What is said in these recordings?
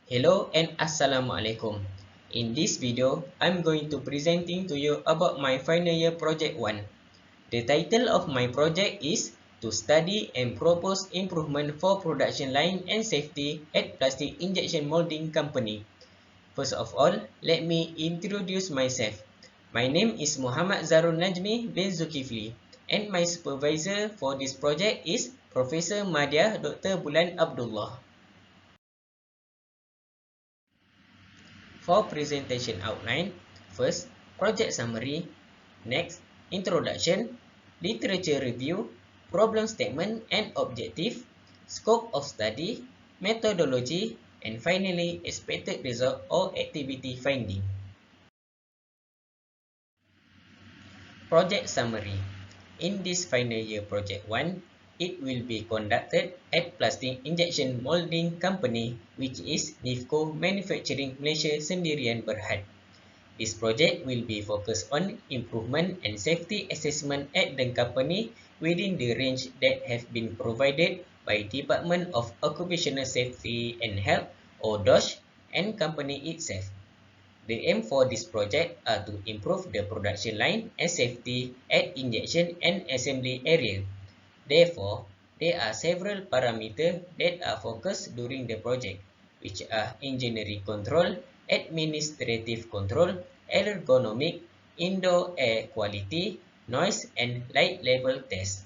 Hello and Assalamualaikum. In this video, I'm going to presenting to you about my final year project 1. The title of my project is to study and propose improvement for production line and safety at plastic injection molding company. First of all, let me introduce myself. My name is Mohammad Zarul Najmie bin Zulkifli and my supervisor for this project is Professor Madya Dr. Bulan Abdullah. For presentation outline, first, project summary, next, introduction, literature review, problem statement and objective, scope of study, methodology, and finally, expected result or activity finding. Project summary. In this final year project 1, it will be conducted at Plastic Injection Molding Company, which is NIFCO Manufacturing Malaysia Sendirian Berhad. This project will be focused on improvement and safety assessment at the company within the range that have been provided by Department of Occupational Safety and Health or DOSH and company itself. The aim for this project are to improve the production line and safety at injection and assembly area. Therefore, there are several parameters that are focused during the project, which are engineering control, administrative control, ergonomic, indoor air quality, noise, and light level test.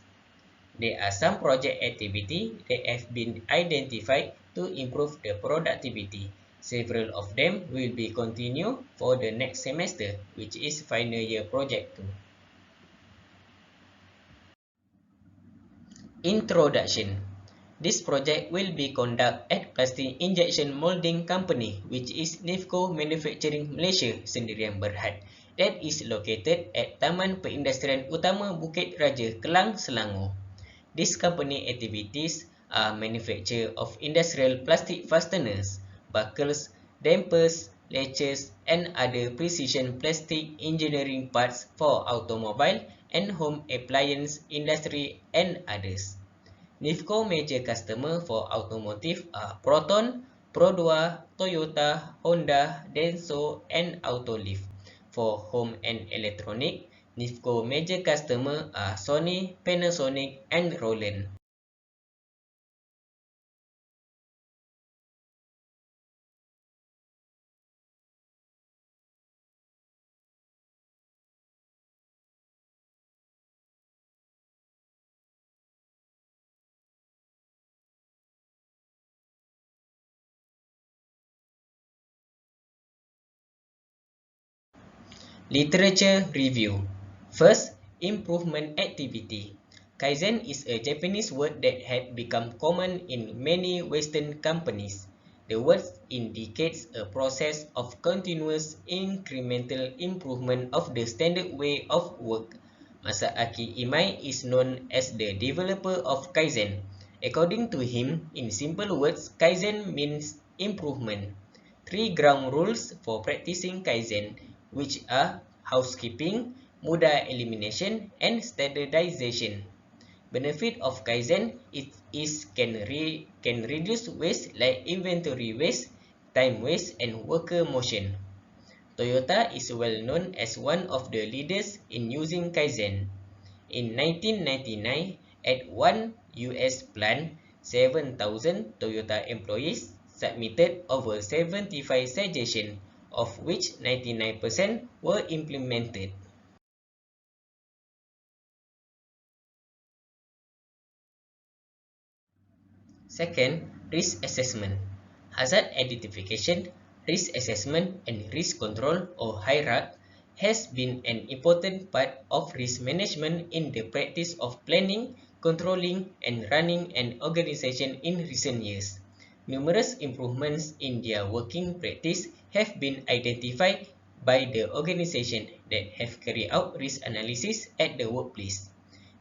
There are some project activity that have been identified to improve the productivity. Several of them will be continued for the next semester, which is final year project 2. Introduction. This project will be conducted at Plastic Injection Molding Company, which is NIFCO Manufacturing Malaysia Sendirian Berhad, that is located at Taman Perindustrian Utama Bukit Raja, Kelang, Selangor. This company activities are manufacture of industrial plastic fasteners, buckles, dampers, latches, and other precision plastic engineering parts for automobile and home appliance industry and others. NIFCO major customer for automotive are Proton, Produa, Toyota, Honda, Denso, and Autoliv. For home and electronic, NIFCO major customer are Sony, Panasonic, and Roland. Literature review. First, improvement activity. Kaizen is a Japanese word that had become common in many Western companies. The word indicates a process of continuous incremental improvement of the standard way of work. Masaaki Imai is known as the developer of Kaizen. According to him, in simple words, Kaizen means improvement. 3 ground rules for practicing Kaizen, which are housekeeping, mudah elimination, and standardization. Benefit of Kaizen can reduce waste like inventory waste, time waste, and worker motion. Toyota is well known as one of the leaders in using Kaizen. In 1999, at one US plant, 7,000 Toyota employees submitted over 75 suggestions, of which 99% were implemented. Second, risk assessment. Hazard identification, risk assessment, and risk control or hierarchy has been an important part of risk management in the practice of planning, controlling, and running an organization in recent years. Numerous improvements in their working practice have been identified by the organization that have carried out risk analysis at the workplace.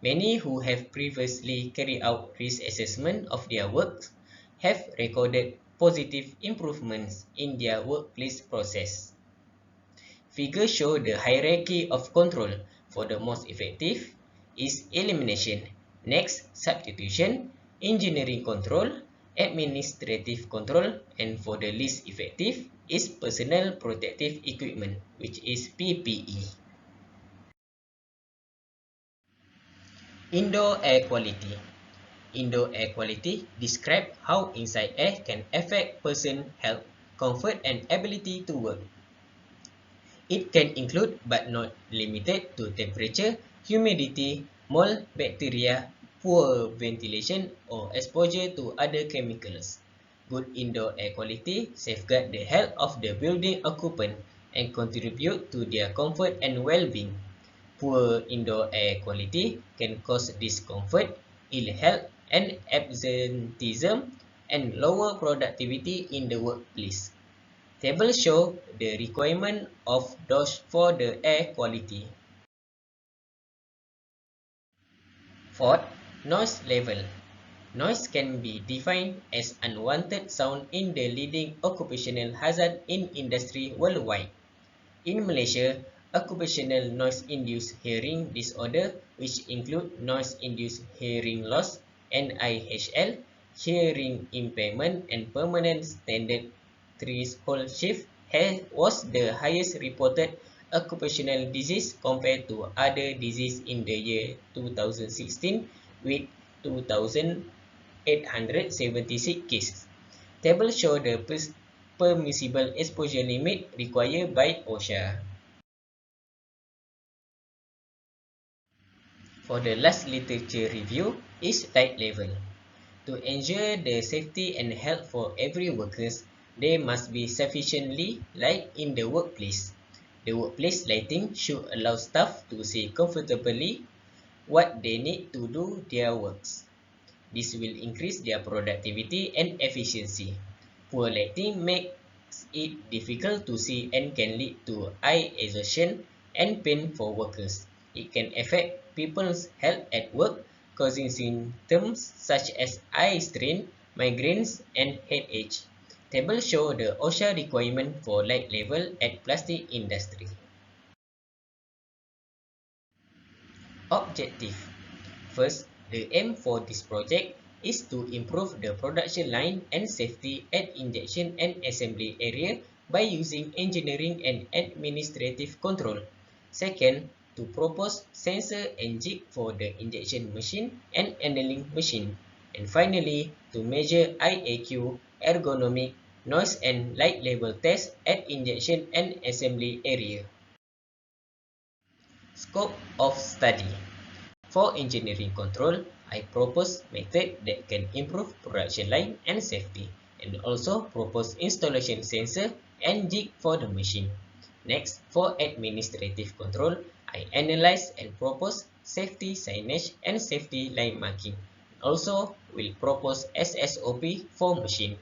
Many who have previously carried out risk assessment of their work have recorded positive improvements in their workplace process. Figures show the hierarchy of control. For the most effective is elimination, next substitution, engineering control, administrative control, and for the least effective is personal protective equipment, which is PPE. Indoor air quality. Indoor air quality describes how inside air can affect person health, comfort, and ability to work. It can include but not limited to temperature, humidity, mold, bacteria, poor ventilation, or exposure to other chemicals. Good indoor air quality safeguards the health of the building occupant and contribute to their comfort and well-being. Poor indoor air quality can cause discomfort, ill health, and absenteeism, and lower productivity in the workplace. Table show the requirement of those for the air quality. Fourth, noise level. Noise can be defined as unwanted sound in the leading occupational hazard in industry worldwide. In Malaysia, occupational noise-induced hearing disorder, which include noise-induced hearing loss (NIHL), hearing impairment, and permanent standard threshold shift, was the highest reported occupational disease compared to other diseases in the year 2016 with 2,876 cases. Table show the permissible exposure limit required by OSHA. For the last literature review is light level. To ensure the safety and health for every workers, there must be sufficiently light in the workplace. The workplace lighting should allow staff to see comfortably what they need to do their works. This will increase their productivity and efficiency. Poor lighting makes it difficult to see and can lead to eye exhaustion and pain for workers. It can affect people's health at work, causing symptoms such as eye strain, migraines, and headache. Table show the OSHA requirement for light level at plastic industry. Objective. First, the aim for this project is to improve the production line and safety at injection and assembly area by using engineering and administrative control. Second, to propose sensor and jig for the injection machine and handling machine. And finally, to measure IAQ, ergonomic, noise and light level test at injection and assembly area. Scope of study. For engineering control, I propose method that can improve production line and safety, and also propose installation sensor and jig for the machine. Next, for administrative control, I analyze and propose safety signage and safety line marking. Also, will propose SSOP for machine.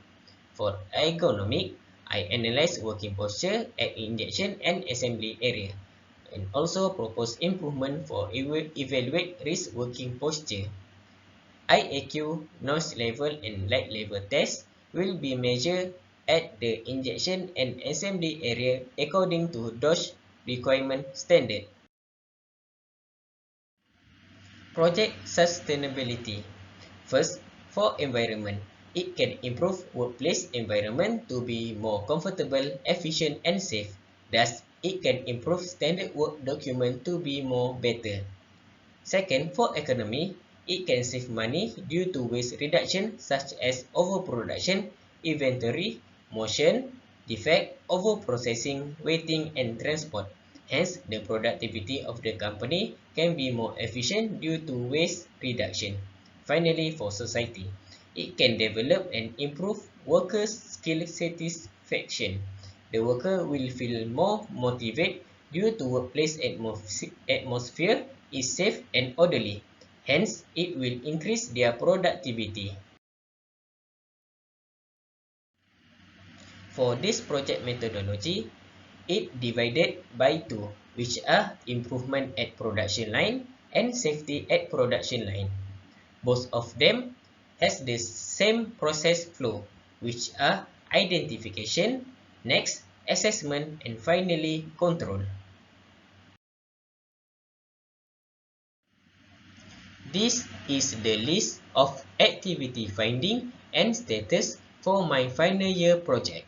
For ergonomic, I analyze working posture at injection and assembly area, and also propose improvement for evaluate risk working posture. IAQ, noise level, and light level test will be measured at the injection and assembly area according to those requirement standard. Project sustainability. First, for environment, it can improve workplace environment to be more comfortable, efficient, and safe. Thus, it can improve standard work document to be more better. Second, for economy, it can save money due to waste reduction such as overproduction, inventory, motion, defect, overprocessing, waiting, and transport. Hence, the productivity of the company can be more efficient due to waste reduction. Finally, for society, it can develop and improve workers' skill satisfaction. The worker will feel more motivated due to workplace atmosphere is safe and orderly. Hence, it will increase their productivity. For this project methodology, it divided by two, which are improvement at production line and safety at production line. Both of them has the same process flow, which are identification, next assessment, and finally control. This is the list of activity finding and status for my final year project.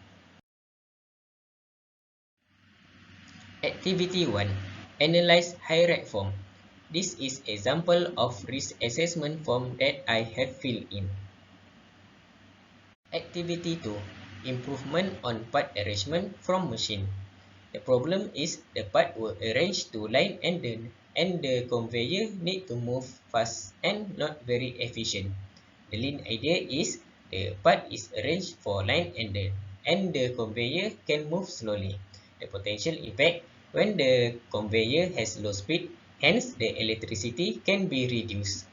Activity 1. Analyze hierarchy form. This is example of risk assessment form that I have filled in. Activity 2. Improvement on part arrangement from machine. The problem is the part were arranged to line and the conveyor need to move fast and not very efficient. The lean idea is the part is arranged for line and the conveyor can move slowly. The potential impact when the conveyor has low speed, hence the electricity can be reduced.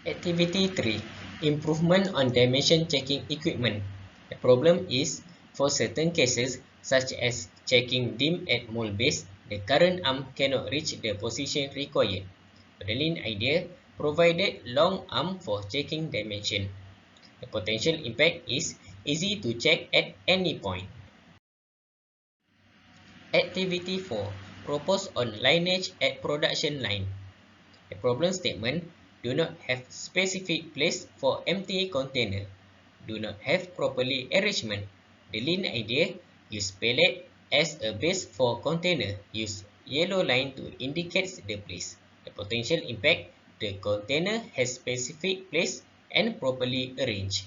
Activity 3. Improvement on dimension checking equipment. The problem is, for certain cases, such as checking dim at mold base, the current arm cannot reach the position required. The lean idea provided long arm for checking dimension. The potential impact is easy to check at any point. Activity 4. Propose on lineage at production line. The problem statement: do not have specific place for empty container. Do not have properly arrangement. The lean idea: use pallet as a base for container. Use yellow line to indicate the place. The potential impact: the container has specific place and properly arranged.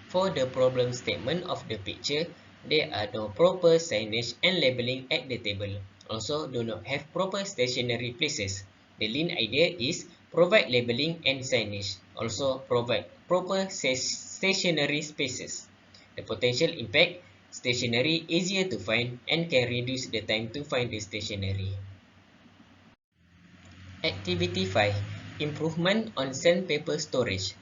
For the problem statement of the picture, there are no proper signage and labeling at the table. Also, do not have proper stationary places. The lean idea is provide labeling and signage. Also, provide proper stationary spaces. The potential impact: stationery easier to find and can reduce the time to find the stationery. Activity 5. Improvement on sandpaper storage.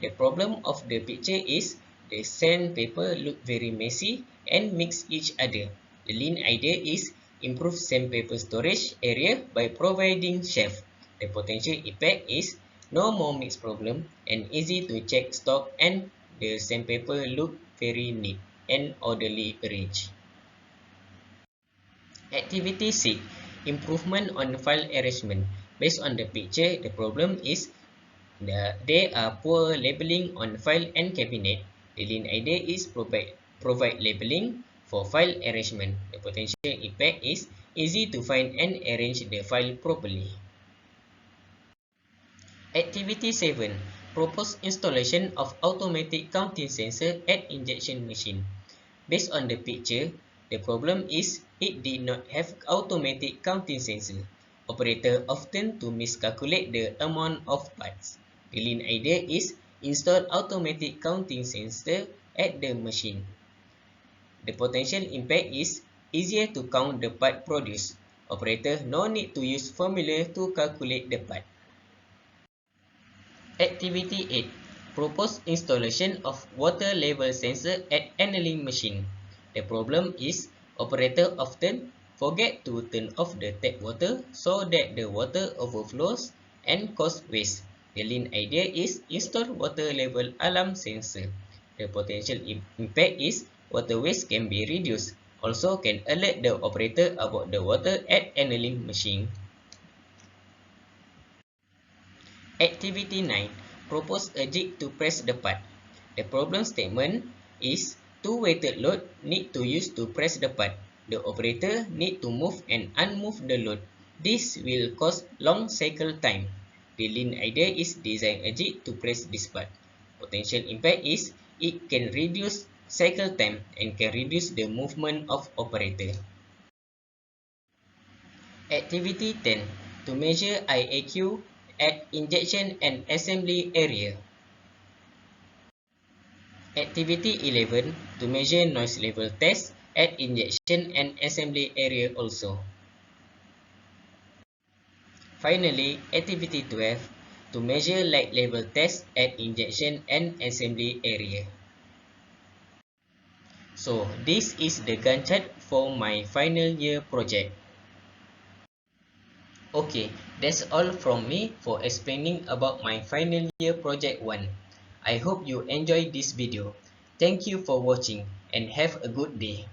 The problem of the picture is the sandpaper look very messy and mix each other. The lean idea is improve sandpaper storage area by providing shelf. The potential impact is no more mix problem and easy to check stock and the sandpaper look very neat and orderly arranged. Activity 6. Improvement on file arrangement. Based on the picture, the problem is there are poor labeling on file and cabinet. The lean idea is provide labeling for file arrangement. The potential impact is easy to find and arrange the file properly. Activity 7. Propose installation of automatic counting sensor at injection machine. Based on the picture, the problem is it did not have automatic counting sensor. Operator often to miscalculate the amount of parts. The lean idea is install automatic counting sensor at the machine. The potential impact is easier to count the part produced. Operator no need to use formula to calculate the part. Activity 8. Propose installation of water level sensor at annealing machine. The problem is operator often forget to turn off the tap water so that the water overflows and cause waste. The lean idea is install water level alarm sensor. The potential impact is water waste can be reduced. Also can alert the operator about the water at annealing machine. Activity 9. Propose a jig to press the part. The problem statement is two weighted load need to use to press the part. The operator need to move and unmove the load. This will cause long cycle time. The lean idea is design a jig to press this part. Potential impact is it can reduce cycle time and can reduce the movement of operator. Activity 10. To measure IAQ at injection and assembly area. Activity 11. To measure noise level test at injection and assembly area also. Finally, Activity 12. To measure light level test at injection and assembly area. So, this is the Gantt chart for my final year project. Okay, that's all from me for explaining about my final year project 1. I hope you enjoyed this video. Thank you for watching and have a good day.